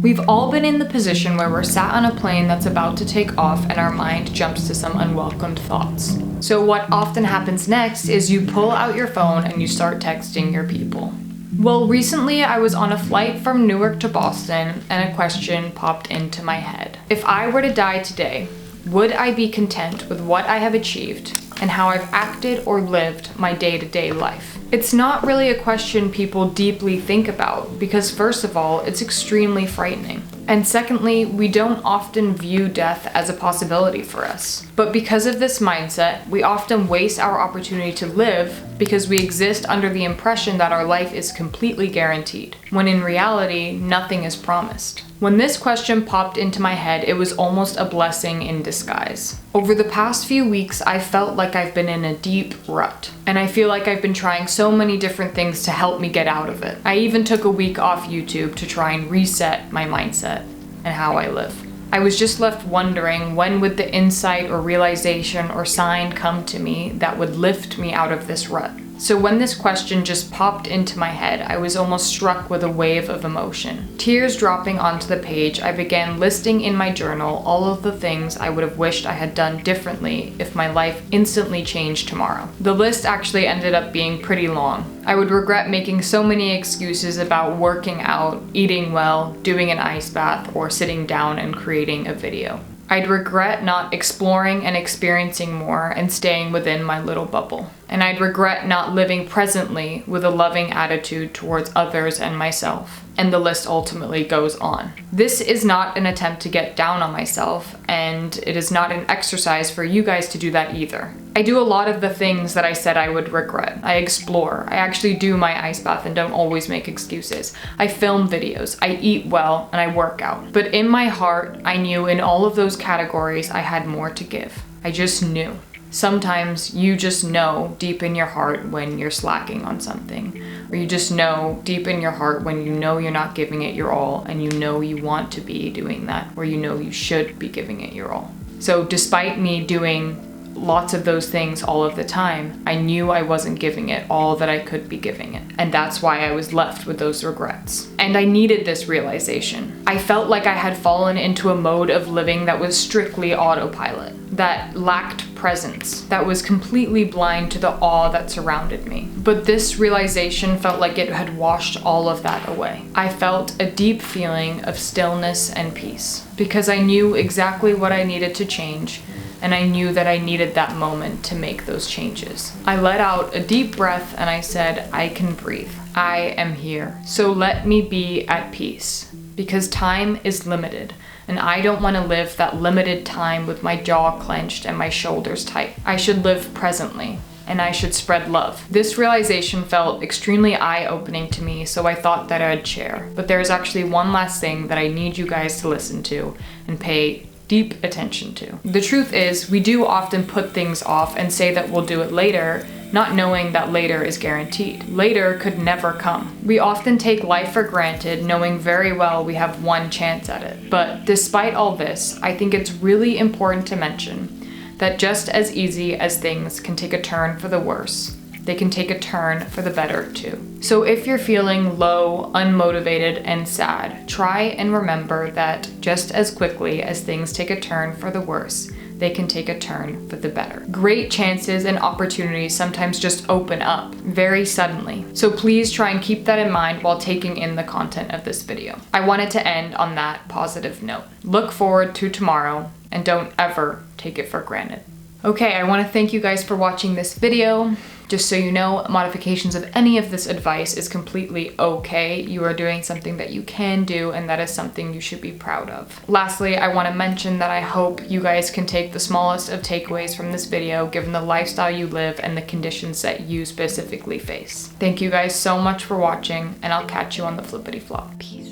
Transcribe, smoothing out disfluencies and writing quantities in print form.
We've all been in the position where we're sat on a plane that's about to take off and our mind jumps to some unwelcomed thoughts. So what often happens next is you pull out your phone and you start texting your people. Well, recently I was on a flight from Newark to Boston and a question popped into my head. If I were to die today, would I be content with what I have achieved and how I've acted or lived my day-to-day life? It's not really a question people deeply think about because first of all, it's extremely frightening. And secondly, we don't often view death as a possibility for us. But because of this mindset, we often waste our opportunity to live because we exist under the impression that our life is completely guaranteed, when in reality, nothing is promised. When this question popped into my head, it was almost a blessing in disguise. Over the past few weeks, I felt like I've been in a deep rut, and I feel like I've been trying so many different things to help me get out of it. I even took a week off YouTube to try and reset my mindset and how I live. I was just left wondering when would the insight or realization or sign come to me that would lift me out of this rut. So when this question just popped into my head, I was almost struck with a wave of emotion. Tears dropping onto the page, I began listing in my journal all of the things I would have wished I had done differently if my life instantly changed tomorrow. The list actually ended up being pretty long. I would regret making so many excuses about working out, eating well, doing an ice bath, or sitting down and creating a video. I'd regret not exploring and experiencing more and staying within my little bubble. And I'd regret not living presently with a loving attitude towards others and myself. And the list ultimately goes on. This is not an attempt to get down on myself, and it is not an exercise for you guys to do that either. I do a lot of the things that I said I would regret. I explore. I actually do my ice bath and don't always make excuses. I film videos. I eat well and I work out. But in my heart, I knew in all of those categories I had more to give. I just knew. Sometimes you just know deep in your heart when you're slacking on something, or you just know deep in your heart when you know you're not giving it your all and you know you want to be doing that, or you know you should be giving it your all. So despite me doing lots of those things all of the time, I knew I wasn't giving it all that I could be giving it. And that's why I was left with those regrets. And I needed this realization. I felt like I had fallen into a mode of living that was strictly autopilot, that lacked presence, that was completely blind to the awe that surrounded me. But this realization felt like it had washed all of that away. I felt a deep feeling of stillness and peace because I knew exactly what I needed to change, and I knew that I needed that moment to make those changes. I let out a deep breath and I said, I can breathe. I am here. So let me be at peace because time is limited. And I don't want to live that limited time with my jaw clenched and my shoulders tight. I should live presently, and I should spread love. This realization felt extremely eye-opening to me, so I thought that I'd share. But there's actually one last thing that I need you guys to listen to and pay deep attention to. The truth is, we do often put things off and say that we'll do it later, not knowing that later is guaranteed. Later could never come. We often take life for granted, knowing very well we have one chance at it. But despite all this, I think it's really important to mention that just as easy as things can take a turn for the worse, they can take a turn for the better too. So if you're feeling low, unmotivated, and sad, try and remember that just as quickly as things take a turn for the worse, they can take a turn for the better. Great chances and opportunities sometimes just open up very suddenly. So please try and keep that in mind while taking in the content of this video. I wanted to end on that positive note. Look forward to tomorrow and don't ever take it for granted. Okay, I want to thank you guys for watching this video. Just so you know, modifications of any of this advice is completely okay. You are doing something that you can do, and that is something you should be proud of. Lastly, I want to mention that I hope you guys can take the smallest of takeaways from this video, given the lifestyle you live and the conditions that you specifically face. Thank you guys so much for watching, and I'll catch you on the flippity flop. Peace.